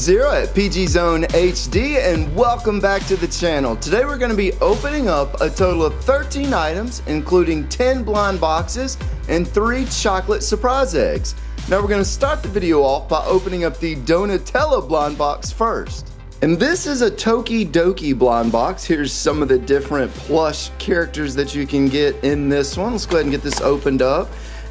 ZerO at PG Zone HD, and welcome back to the channel. Today we're going to be opening up a total of 13 items, including 10 blind boxes and 3 chocolate surprise eggs. Now we're going to start the video off by opening up the Donatello Blonde Box first. And this is a Tokidoki Blonde Box. Here's some of the different plush characters that you can get in this one. Let's go ahead and get this opened up.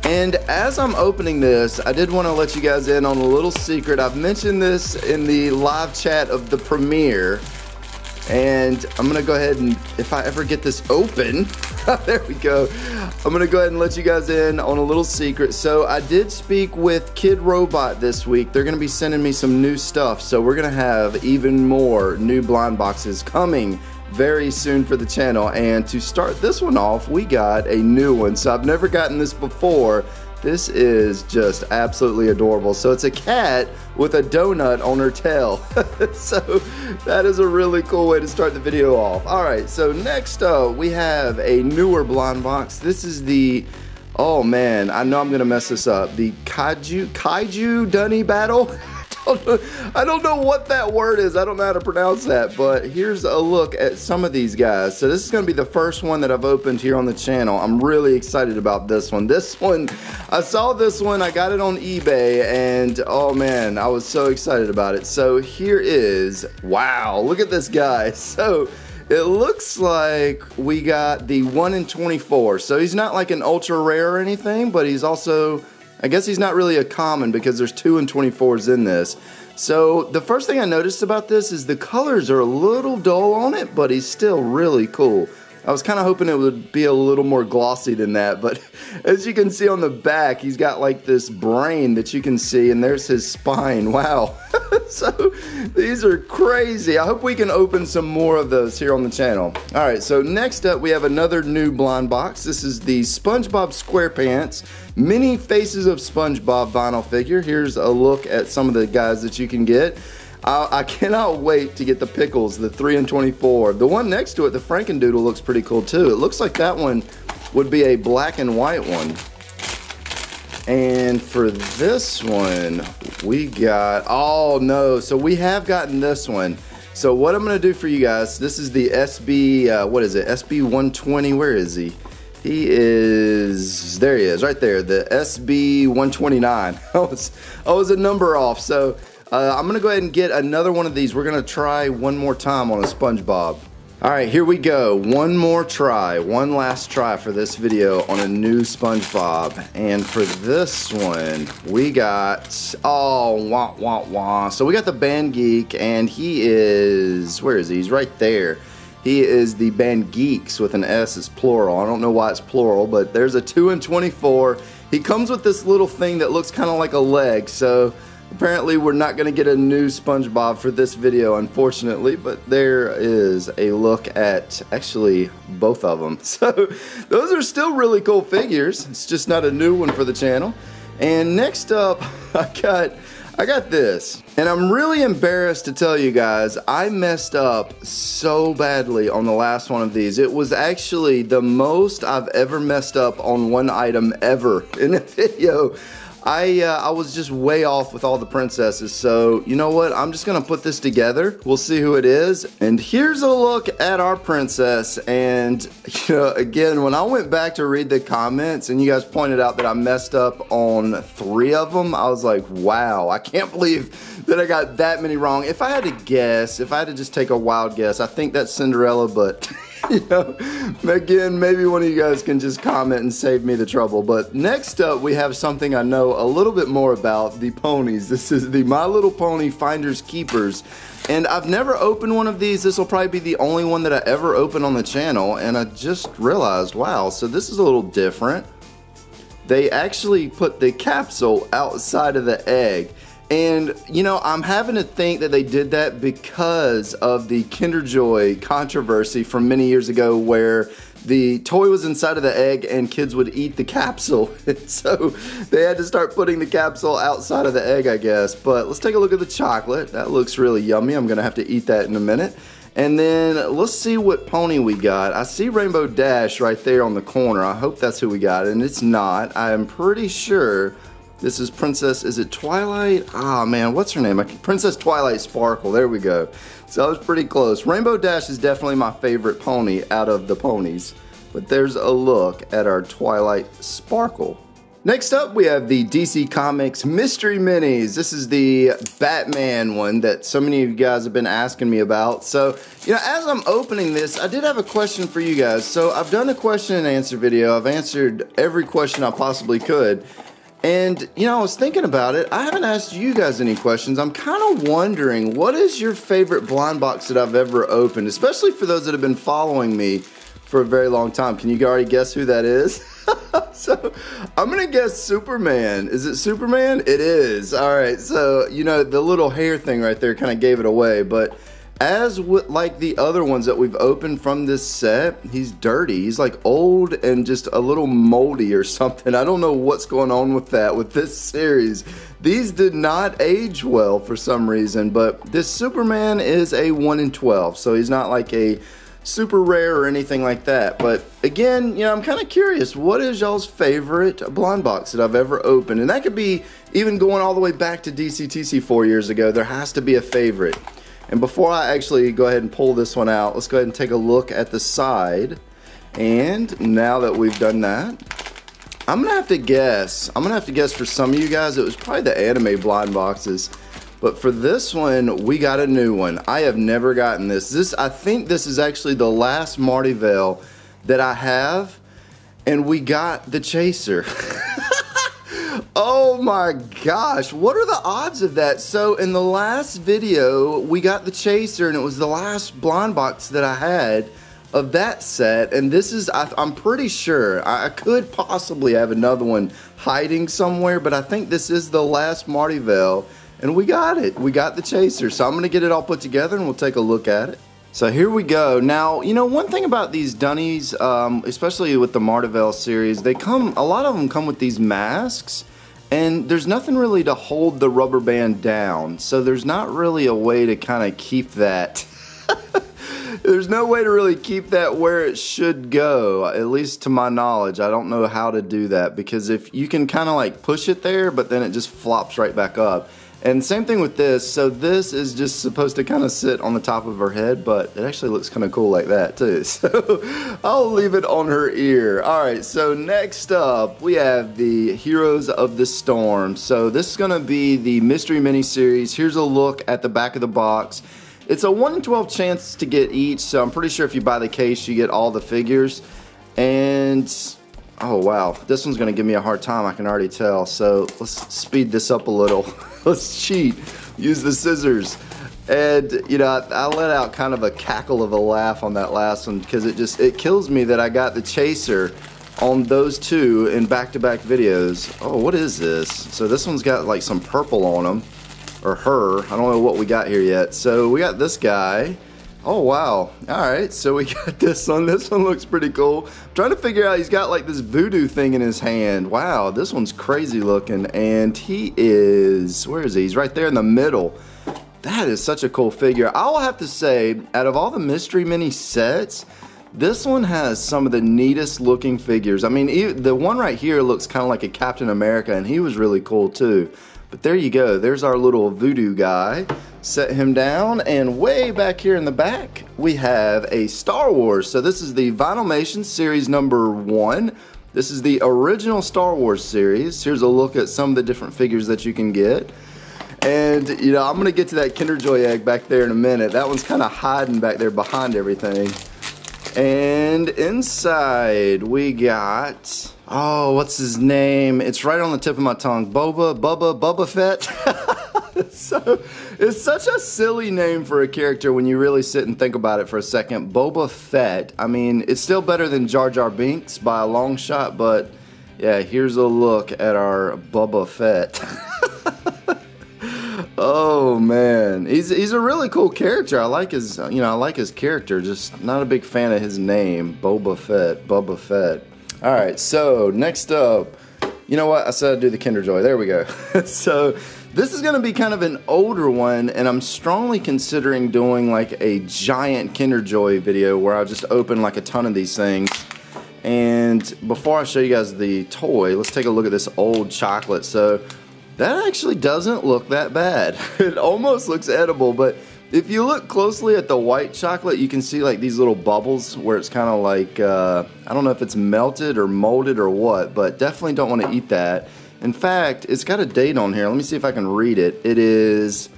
And as I'm opening this, I did want to let you guys in on a little secret. I've mentioned this in the live chat of the premiere, and I'm going to go ahead and, if I ever get this open, there we go, I'm going to go ahead and let you guys in on a little secret. So I did speak with Kidrobot this week. They're going to be sending me some new stuff, so we're going to have even more new blind boxes coming very soon for the channel. And to start this one off, we got a new one. So I've never gotten this before. This is just absolutely adorable. So it's a cat with a donut on her tail. So that is a really cool way to start the video off. Alright, so next up we have a newer blind box. This is the, oh man, I know I'm gonna mess this up, the Kaiju Dunny battle. I don't know what that word is. I don't know how to pronounce that, but here's a look at some of these guys. So this is going to be the first one that I've opened here on the channel. I'm really excited about this one. This one, I saw this one, I got it on eBay, and oh man, I was so excited about it. So here is, wow, look at this guy. So it looks like we got the 1 in 24. So he's not like an ultra rare or anything, but he's also, I guess he's not really a common because there's 2 in 24s in this. So the first thing I noticed about this is the colors are a little dull on it, but he's still really cool. I was kind of hoping it would be a little more glossy than that, but as you can see on the back, he's got like this brain that you can see, and there's his spine. Wow. So these are crazy. I hope we can open some more of those here on the channel. Alright, so next up we have another new blind box. This is the Spongebob Squarepants Mini Faces of SpongeBob vinyl figure. Here's a look at some of the guys that you can get. I cannot wait to get the Pickles, the 3 in 24. The one next to it, the Frankendoodle, looks pretty cool too. It looks like that one would be a black and white one. And for this one, we got, oh no, so we have gotten this one. So what I'm going to do for you guys, this is the SB, what is it, SB 120, where is he? He is, there he is, right there, the SB 129. I was a number off, so I'm going to go ahead and get another one of these. We're going to try one more time on a SpongeBob. Alright, here we go. One more try. One last try for this video on a new SpongeBob. And for this one, we got, oh, wah, wah, wah. So we got the Band Geek, and he is, where is he? He's right there. He is the Band Geeks with an S, it's plural. I don't know why it's plural, but there's a 2 in 24. He comes with this little thing that looks kind of like a leg, so apparently we're not going to get a new SpongeBob for this video, unfortunately, but there is a look at actually both of them. So those are still really cool figures. It's just not a new one for the channel. And next up, I got this, and I'm really embarrassed to tell you guys, I messed up so badly on the last one of these. It was actually the most I've ever messed up on one item ever in a video. I was just way off with all the princesses, so you know what, I'm just gonna put this together. We'll see who it is, and here's a look at our princess. And you know, again, when I went back to read the comments and you guys pointed out that I messed up on 3 of them, I was like, wow, I can't believe that I got that many wrong. If I had to guess, if I had to just take a wild guess, I think that's Cinderella, but you know, again, maybe one of you guys can just comment and save me the trouble. But next up, we have something I know a little bit more about, the ponies. This is the My Little Pony Finders Keepers. And I've never opened one of these. This will probably be the only one that I ever open on the channel. And I just realized, wow, so this is a little different. They actually put the capsule outside of the egg. And, you know, I'm having to think that they did that because of the Kinder Joy controversy from many years ago where the toy was inside of the egg and kids would eat the capsule. So they had to start putting the capsule outside of the egg, I guess. But let's take a look at the chocolate. That looks really yummy. I'm going to have to eat that in a minute. And then let's see what pony we got. I see Rainbow Dash right there on the corner. I hope that's who we got, and it's not. I am pretty sure This is Princess, is it Twilight? Ah, man, what's her name? Princess Twilight Sparkle, there we go. So I was pretty close. Rainbow Dash is definitely my favorite pony out of the ponies. But there's a look at our Twilight Sparkle. Next up, we have the DC Comics Mystery Minis. This is the Batman one that so many of you guys have been asking me about. So, you know, as I'm opening this, I did have a question for you guys. So I've done a question and answer video. I've answered every question I possibly could. And, you know, I was thinking about it. I haven't asked you guys any questions. I'm kind of wondering, what is your favorite blind box that I've ever opened? Especially for those that have been following me for a very long time. Can you already guess who that is? So, I'm going to guess Superman. Is it Superman? It is. Alright, so, you know, the little hair thing right there kind of gave it away. But as with, like the other ones that we've opened from this set, he's dirty. He's like old and just a little moldy or something. I don't know what's going on with that with this series. These did not age well for some reason, but this Superman is a 1 in 12, so he's not like a super rare or anything like that. But again, you know, I'm kind of curious, what is y'all's favorite blind box that I've ever opened? And that could be even going all the way back to DCTC 4 years ago. There has to be a favorite. And before I actually go ahead and pull this one out, let's go ahead and take a look at the side. And now that we've done that, I'm gonna have to guess for some of you guys, it was probably the anime blind boxes. But for this one, we got a new one. I have never gotten this. I think this is actually the last Marty Vale that I have, and we got the Chaser. Oh my gosh, what are the odds of that? So in the last video, we got the Chaser, and it was the last blind box that I had of that set, and this is, I'm pretty sure, I could possibly have another one hiding somewhere, but I think this is the last Marty Vale. And we got it. We got the Chaser. So I'm going to get it all put together and we'll take a look at it. So here we go. Now, you know, one thing about these Dunnies, especially with the Marty Vale series, a lot of them come with these masks. And there's nothing really to hold the rubber band down. So there's not really a way to kind of keep that. There's no way to really keep that where it should go, at least to my knowledge. I don't know how to do that, because if you can kind of like push it there, but then it just flops right back up. And same thing with this. So this is just supposed to kind of sit on the top of her head, but it actually looks kind of cool like that too. So I'll leave it on her ear. Alright, so next up we have the Heroes of the Storm. So this is going to be the Mystery Mini Series. Here's a look at the back of the box. It's a 1 in 12 chance to get each, so I'm pretty sure if you buy the case you get all the figures. And oh wow, this one's going to give me a hard time, I can already tell. So let's speed this up a little. Let's cheat, use the scissors. And you know, I let out kind of a cackle of a laugh on that last one, because it kills me that I got the Chaser on those two in back-to-back videos. Oh, what is this? So this one's got like some purple on them, or her. I don't know what we got here yet. So we got this guy. Oh wow, alright, so we got this one. This one looks pretty cool. I'm trying to figure out, he's got like this voodoo thing in his hand. Wow, this one's crazy looking. And he is, where is he? He's right there in the middle. That is such a cool figure. I will have to say, out of all the Mystery Mini sets, this one has some of the neatest looking figures. I mean, the one right here looks kind of like a Captain America, and he was really cool too. But there you go, there's our little voodoo guy. Set him down, and way back here in the back we have a Star Wars. So this is the Vinylmation series number 1. This is the original Star Wars series. Here's a look at some of the different figures that you can get. And you know, I'm gonna get to that Kinder Joy egg back there in a minute. That one's kind of hiding back there behind everything. And inside we got, oh, what's his name? It's right on the tip of my tongue. Bubba Fett. So, it's such a silly name for a character when you really sit and think about it for a second. Boba Fett. I mean, it's still better than Jar Jar Binks by a long shot, but yeah, here's a look at our Bubba Fett. Oh man, he's a really cool character. I like his, I like his character. Just not a big fan of his name, Bubba Fett. All right, so next up, you know what? I said I'd do the Kinder Joy. There we go. So this is going to be kind of an older one, and I'm strongly considering doing like a giant Kinder Joy video where I just open like a ton of these things. And And before I show you guys the toy, let's take a look at this old chocolate. So that actually doesn't look that bad. It almost looks edible, but if you look closely at the white chocolate, you can see like these little bubbles where it's kind of like, I don't know if it's melted or molded or what, but definitely don't want to eat that. In fact, it's got a date on here. Let me see if I can read it. It is,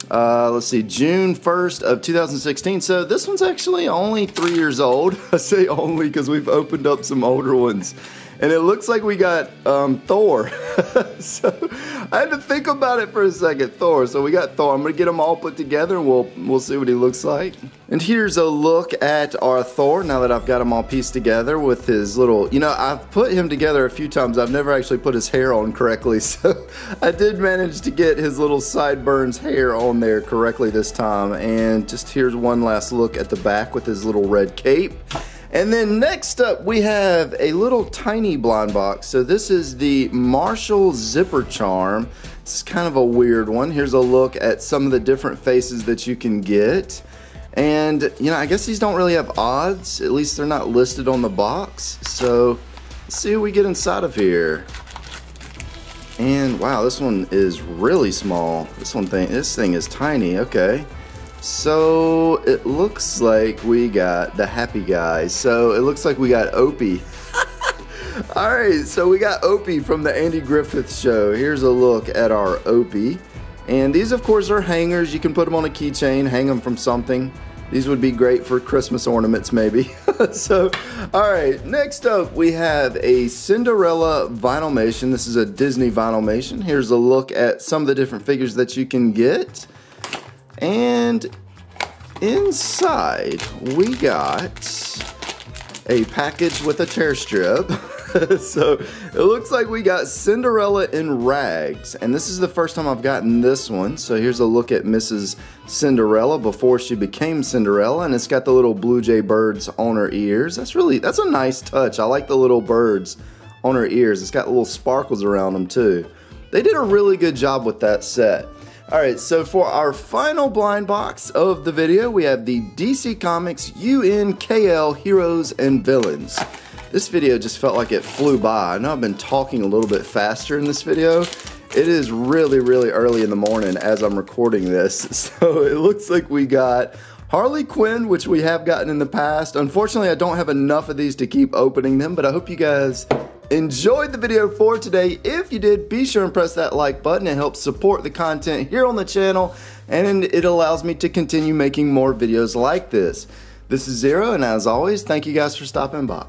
let's see, June 1st of 2016. So this one's actually only 3 years old. I say only because we've opened up some older ones. And it looks like we got Thor. So I had to think about it for a second. Thor. So we got Thor. I'm going to get them all put together and we'll see what he looks like. And here's a look at our Thor now that I've got him all pieced together with his little, you know, I've put him together a few times. I've never actually put his hair on correctly. So I did manage to get his little sideburns hair on there correctly this time. And just here's one last look at the back with his little red cape. And then next up we have a little tiny blind box. So this is the Marshall zipper charm. It's kind of a weird one. Here's a look at some of the different faces that you can get. And you know, I guess these don't really have odds. At least they're not listed on the box. So let's see what we get inside of here. And wow, this one is really small. This thing is tiny. Okay. So it looks like we got the happy guy. So it looks like we got Opie. Alright, so we got Opie from the Andy Griffith Show. Here's a look at our Opie. And these of course are hangers. You can put them on a keychain, hang them from something. These would be great for Christmas ornaments maybe. So, alright, next up we have a Cinderella Vinylmation. This is a Disney Vinylmation. Here's a look at some of the different figures that you can get. And inside we got a package with a tear strip. So it looks like we got Cinderella in rags, and this is the first time I've gotten this one. So here's a look at Mrs. Cinderella before she became Cinderella, and it's got the little blue jay birds on her ears. That's a nice touch. I like the little birds on her ears. It's got little sparkles around them too. They did a really good job with that set. Alright, so for our final blind box of the video, we have the DC Comics UNKL Heroes and Villains. This video just felt like it flew by. I know I've been talking a little bit faster in this video. It is really, really early in the morning as I'm recording this. So it looks like we got Harley Quinn, which we have gotten in the past. Unfortunately, I don't have enough of these to keep opening them, but I hope you guys enjoyed the video for today. If you did, be sure and press that like button. It helps support the content here on the channel, and it allows me to continue making more videos like this. This is ZerO, and as always, thank you guys for stopping by.